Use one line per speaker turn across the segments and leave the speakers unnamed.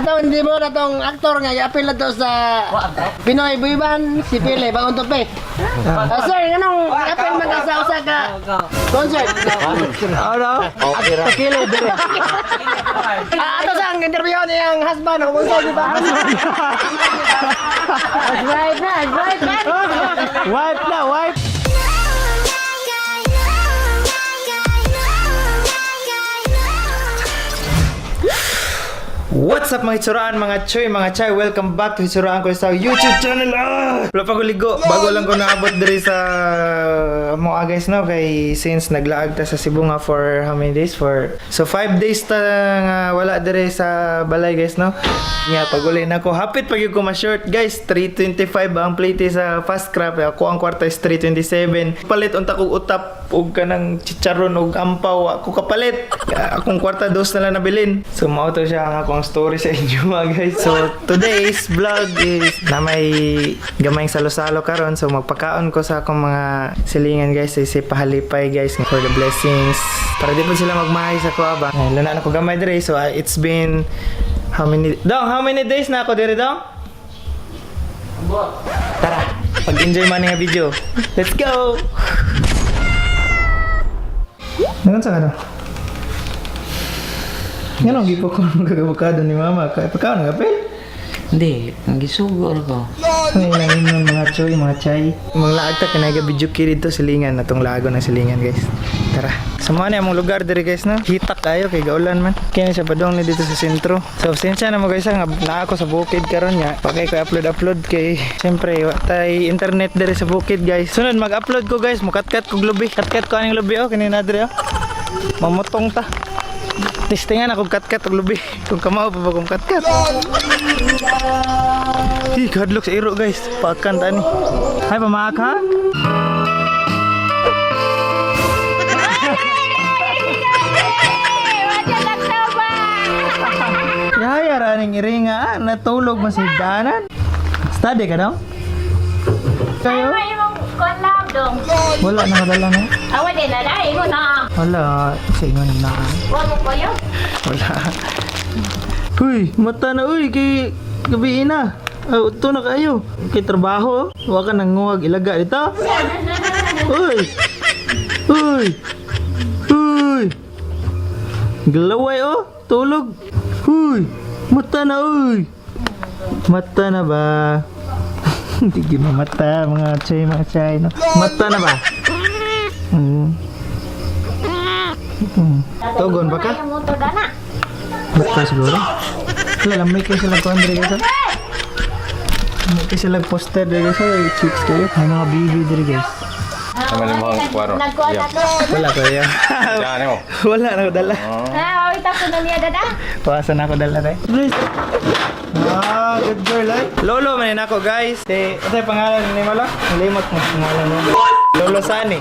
Atong hindi mo na tong aktor nga i-appeal na to sa Pinoy Buiban, si Pile, bagong tope. Sir, anong i-appeal man ka sa usa ka concert?
Ano?
Pakilid dire. Ato sang interview niyang husband, kumunta di ba? Right na, right na.
Wipe na, wipe! What's up mga hitsuraan, mga choy, mga chay? Welcome back to Hitsuraan ko sa YouTube channel. Wala pa ko ligo. Bago lang ko naabot diri sa mga guys no. Kay since naglaag ta sa Cebu nga for how many days? So 5 days ta nga wala diri sa balay guys no. Nga paguli na ko. Hapit pag ko ma-short guys. 325 ang plate sa fast craft. Ako ang kwarta is 327. Palit unta kog utap ug kanang chicharon ug ampaw. Ako kapalit. Akong kwarta dos na lang nabilin. So mao to siya ang akong story sa inyo mga guys. So today's vlog is na may gamayng salo-salo karon. So magpakaon ko sa akong mga silingan guys. Isa pahalipay guys for the blessings. Para di po sila magmahay sa ko ba. Luna na ko gamay dire. So it's been how many days na ako dire dong? Tara, pag-enjoy man nga video. Let's go. Nangan sa ano? Yan ang gipo ko ng kagabukado ni mama. Kaya pagkaon ng kapil?
Hindi, nagisugol ko.
Ay, langin ng mga choy, mga chay. Mga laag ta, kanaga video kiri dito silingan. Natong lago ng silingan guys. Tara. Sa mga na mong lugar diri guys no. Hitak tayo kay gaulan man. Kaya siya padong ni dito sa sentro. So sinsya na mo guys nga na ako sa bukid karon nya. Pakay ko upload kay siyempre wa tay internet diri sa bukid guys. Sunod mag-upload ko guys. Mukatkat ko lubi. Katkat ko aning lubi oh kanina diri oh. Mamotong ta. Testingan ako katkat og lubi. Kung kamao pa ba kung katkat. Hi, kadlok sa iro guys. Pakan tani. Hay pamaak ha? Yaya raning iringa natulog masigdanan. Study ka daw? Kayo?
Dong.
Wala na kadala na.
Awa din na dai mo na.
Wala sa inyo na.
Wa mo koyo.
Wala. Uy, mata na uy kay gabi na. Ito na kayo. Kay trabaho. Wa ka nang nguwag ilaga dito. Uy. Uy. Uy. Galaway oh. Tulog. Uy. Mata na uy. Mata na ba? Hindi gimamata mga chay no. Mata na ba? Togon ba ka?
Motor dana.
Mata siguro. Wala lang may kayo sila ko Andre guys. May kayo sila poster diri guys. Chicks kayo. May mga baby diri guys.
Sama ni mo kwaro.
Nagkuan ako.
Wala ko yan.
Diyan mo.
Wala na ako dala.
Awit ako na niya dada.
Pawasan ako dala rin. Ah, good girl ay. Lolo manin ako guys. Ano yung pangalan ni Mala? Nalimot mo pangalan mo. Lolo Sani.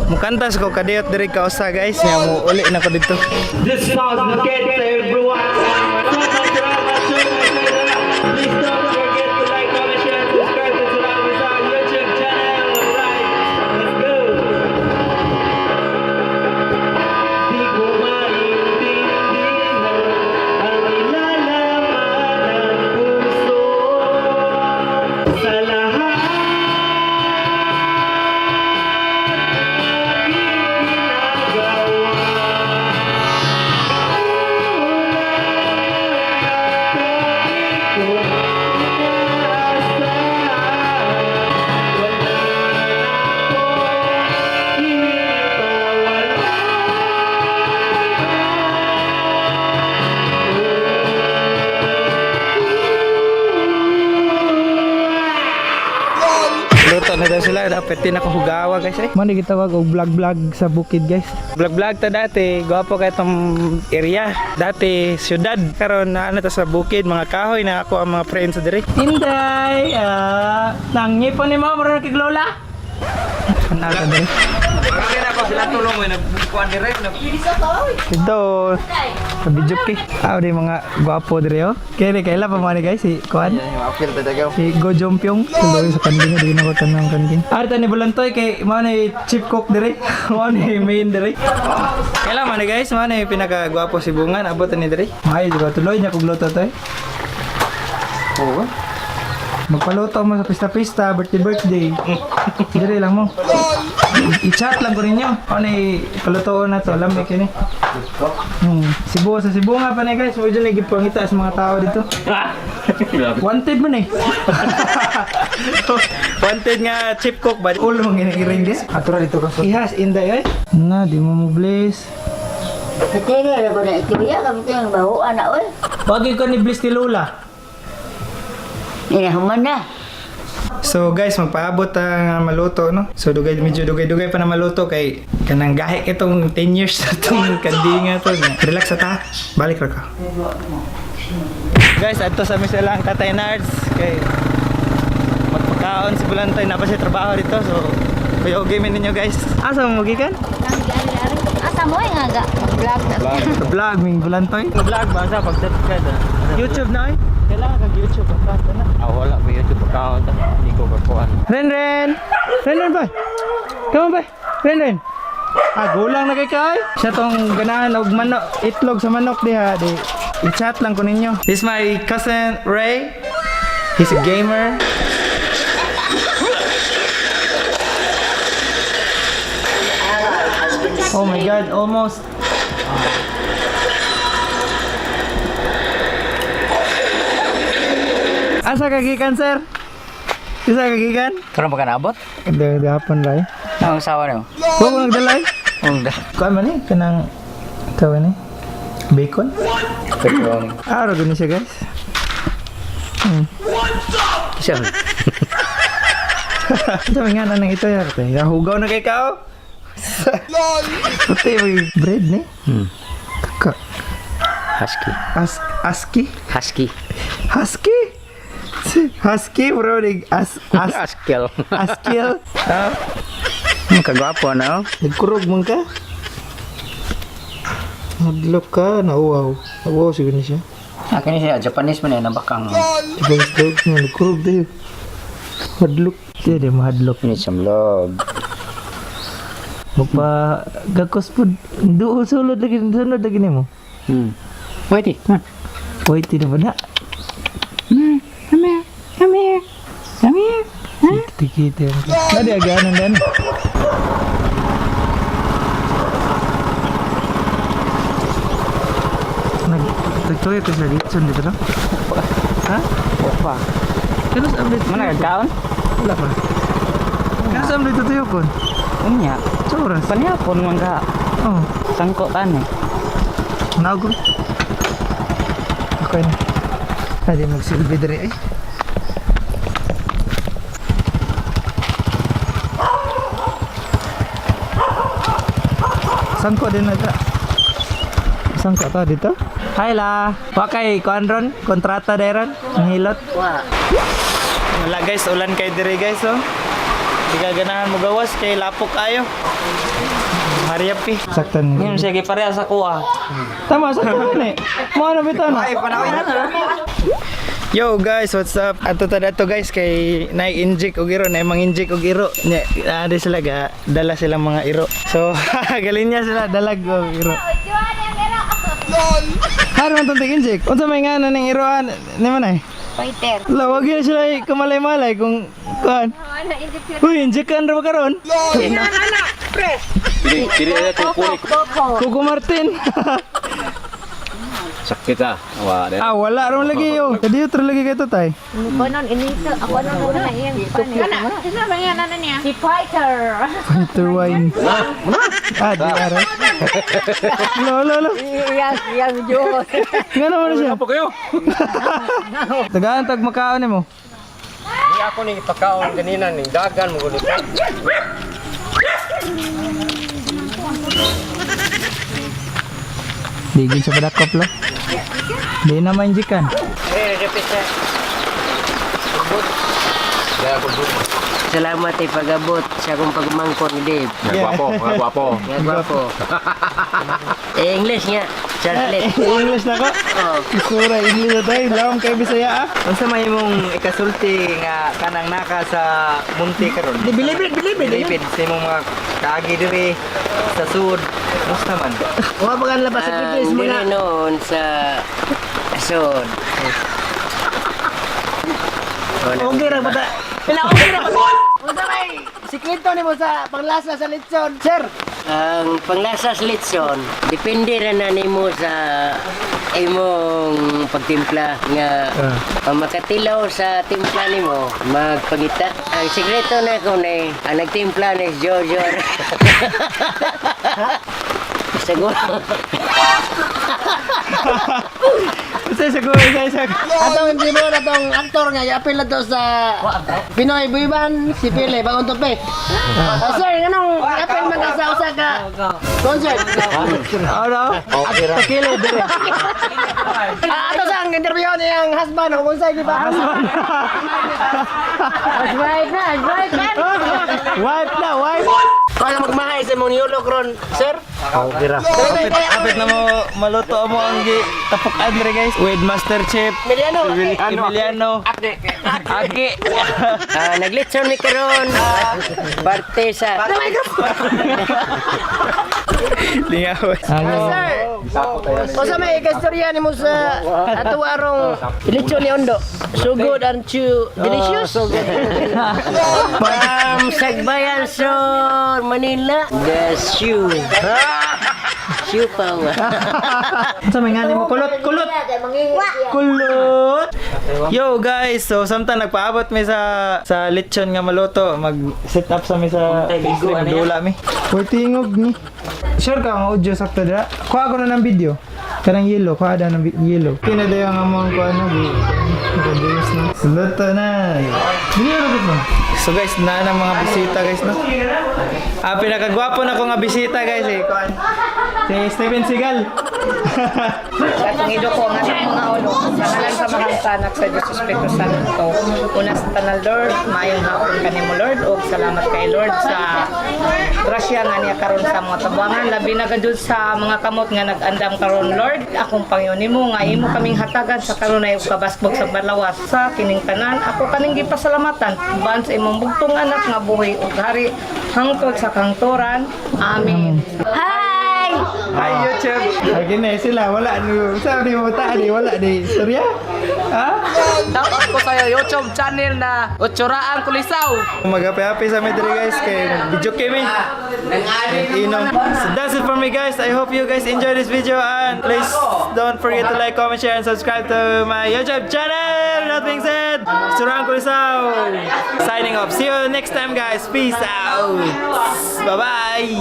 Mukantas ko kadiyot diri ka usa guys. Nga mo uli na ko dito. This song is dedicated to everyone. Please don't forget to like, comment, share, subscribe to our YouTube channel. Alright, let's go. Di ko maintindihan ang nilalaman ng puso sa lahat ng ginagawa. Luto na daw sila, dapat din ako hugawa guys eh. Mani gitawag og vlog sa bukid guys. Vlog ta dati, gwapo kay itong area. Dati syudad, karon na ano ta sa bukid, mga kahoy na ako ang mga friends diri. Inday, nangipon ni mo maron kay Lola. Ano ka diri?
Kaya na ako sila tulong mo nagkuan ni Rep.
Ito, video ki. Di mga gwapo dire oh. Kaila pa man guys si Kuan.
Apil talaga.
Si Go Jompyong. Tuloy sa kanding di na ko tanang kanding. Arta ni Bulantoy kay man ni chief cook dire. Man ni main dire. Kaila man guys, man ni pinaka gwapo si Bungan abot ni dire. Ay juga tuloy niya kog luto to. Oo. Magpaluto mo sa pista-pista, birthday. Dire lang mo. I-chat lang ko ninyo. Ano palutoon na to, lamig yun eh. Cebu, sa Cebu nga pa na guys. Medyo nagipangita sa mga tao dito. Wanted mo na eh. Wanted nga chip cook ba? Ulo mong ginagiring din. Atura dito ka. Ihas, inday eh. Na, di mo mo bless.
Kaya ko na ikiya kami kayang baho anak oi.
Pagi ko ni bless ni Lola.
Human na.
So guys, magpaabot ang maluto no. So medyo dugay pa na maluto kay kanang gahi itong 10 years na itong kandinga to. Relax ta. Balik ra ka. Guys, adto sa misa lang Tatay Nards kay magpakaon si Bulantay na pa siya trabaho dito. So kuya okay man ninyo guys. Asa mo magikan?
Asa mo nga ga? Vlog na.
Vlog ming Bulantay. Vlog ba sa pag-subscribe? YouTube na eh. Kailangan kag YouTube account na.
Wala may YouTube account. Hindi ko kakuan.
Ren ba? Come on ba? Ren. Gulang na kay kay. Siya tong ganahan og manok, itlog sa manok diha. I-chat lang ko ninyo. This is my cousin Ray. He's a gamer. Oh my god, almost. Asa kagikan sir? Isa kagikan?
Karon pa ka naabot?
Hindi hapon lang.
Ang asawa niyo?
Huwag mo nagdalay?
Unda.
Kuan man eh, kanang tawag ni bacon.
Pepperoni.
Araw gani siya guys.
Siya.
Sabi nga na nang ito ya. Hugaw na kay kao. Puti may bread ni. Taka.
Husky.
Aski?
Husky.
Husky? Husky bro,
Askel.
Askil.
Kagwapo na.
Nagkurog man ka? Hadlok ka, nauwaw. Nauwaw siguro niya siya.
Akin siya Japanese man na bakang.
Ibang dog na nagkurog tayo. Hadlok. Hindi mahadlok.
Need some love.
Magpa gakos po. Doon sunod lagi mo.
Wait.
Wait, hindi ba na?
Come here.
Tikita yan. Nadi aganan dan. Nagtutoy ko sa litson dito no? Ha?
Opa.
Kano sa update?
Mana kaon?
Wala pa. Kano sa update tutuyo ko?
Unya.
Sa oras?
Panihapon man ka.
Oh.
Sangko tani.
Nagro. Okay na. Hindi magsilbi diri eh. Sangko din na ka. Sangko ta dito? Hi la. Wakay kuan kontrata deron ngilot. Wala guys, ulan kay dire guys oh. Di ka ganahan mo gawas kay lapok kayo. Hurry up eh. Saktan.
Ngayon sige pareha sa kuha.
Tama, saktan ni. Mo na bitaw na.
Ay panawin na.
Yo guys, what's up? Ato to guys kay nai-inject og iro, mang-inject og iro. Nya, ada sila ga dala silang mga iro. So, galing niya sila dalag og iro. Har man tong inject. Unsa may ngana ning iroan ni manay?
Fighter.
La wag yun sila kamalay-malay kung kuan. Uy, inject kan ra ba karon?
Dili na kukunik.
Kuko Martin.
Sakit ah.
Wala ron lagi yo. Kadi utro lagi kay tay.
Konon inito ako nang una iyan. Ano ba yan ano niya? Si Fighter.
Fighter wine. Di ara. Lo.
Yang Diyos.
Ngano man siya?
Apa kayo?
Tagaan tag makaon nimo.
Di ako ning ipakaon ganina ning dagan mo gud.
Digin sa padakop lo. Di na mainjikan.
Repeat. Ya,
salamat pag-abot sa akong pagmangkon ni Dave.
Gwapo, gwapo.
Nga gwapo. English nga. Translate.
English na ko?
Oh.
Sura, English na tayo. Lawang kayo Bisaya ah. Unsa may mong ikasulti nga kanang naka sa munti karon?
Bilibid.
Bilibid sa imong mga kaagi diri sa sud. Musta man?
Mga bagan labas sa pipis mo
Dili
na.
noon sa Asod.
Okay ra bata. Okay ra bata. Unsa may sikreto nimo sa panglasa sa lechon, sir?
Ang panglasa sa litson, depende ra na nimo sa imong pagtimpla nga ang makatilaw sa timpla nimo magpangita. Ang sikreto na ko ni ang nagtimpla ni Jojo. Siguro.
Siguro.
Atong imprimo na tong aktor nga apil na to sa Pinoy Buiban si Pele bagong tupi. Sir, anong apil man ka sa usa ka concert?
Ano? Takilo dire.
Ato sa ang interview niyang husband kung unsay di ba?
Wipe na, wipe.
Kaya magmahay sa mong niyulog ron, sir?
Apit na mo maluto mo ang tapok Andre guys. With Master Chef Emiliano. Aki.
Naglitson ni karon. Parte sa
Lingaw.
Sir, o sa may ikastorya ni mo sa ato arong lechon ni Ondo. So good, aren't you delicious?
From Sagbayan Sur, Manila, the shoe. Shoe power.
Sa may ngani mo kulot. Yo guys, so samtang nagpaabot mi sa lechon nga maluto, mag-set up sa mi sa dula mi. Uy tingog ni. Sure ka ang audio sakto dira? Kuha ko na ng video. Karang yellow, kuha da ng yellow. Kinadayo nga mo ang kuha na. Luto na. Dili ra mo. So guys, na ng mga bisita guys no. Pinakagwapo na ko nga bisita guys eh. Kuan. Si Steven Seagal.
Atong iduko nga ng mga ulo sa ngalan sa mahal sa anak sa Diyos Espiritu Santo. Una sa tanal Lord, mayong hapon kanimo Lord ug salamat kay Lord sa grasya nga niya karon sa mga tabangan labi na gadud sa mga kamot nga nag-andam karon Lord. Akong Panginoon nimo nga imo kaming hatagan sa kanunay ug kabasbog sa balawas sa kining tanan. Ako kaning gipasalamatan ban sa imong bugtong anak nga buhi ug hari hangtod sa kangturan. Amen.
Hi YouTube. Lagi na sila wala no. Sabi mo ta di wala di. Storya? Ha?
Dapat ko sa YouTube channel na Utsuraan Kulisaw.
Mag-happy sa me diri guys kay video kami. Inom. So that's it for me guys. I hope you guys enjoy this video and please don't forget to like, comment, share and subscribe to my YouTube channel. That being said, Utsuraan Kulisaw. Signing off. See you next time guys. Peace out. Bye-bye.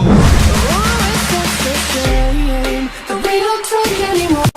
But we don't talk anymore.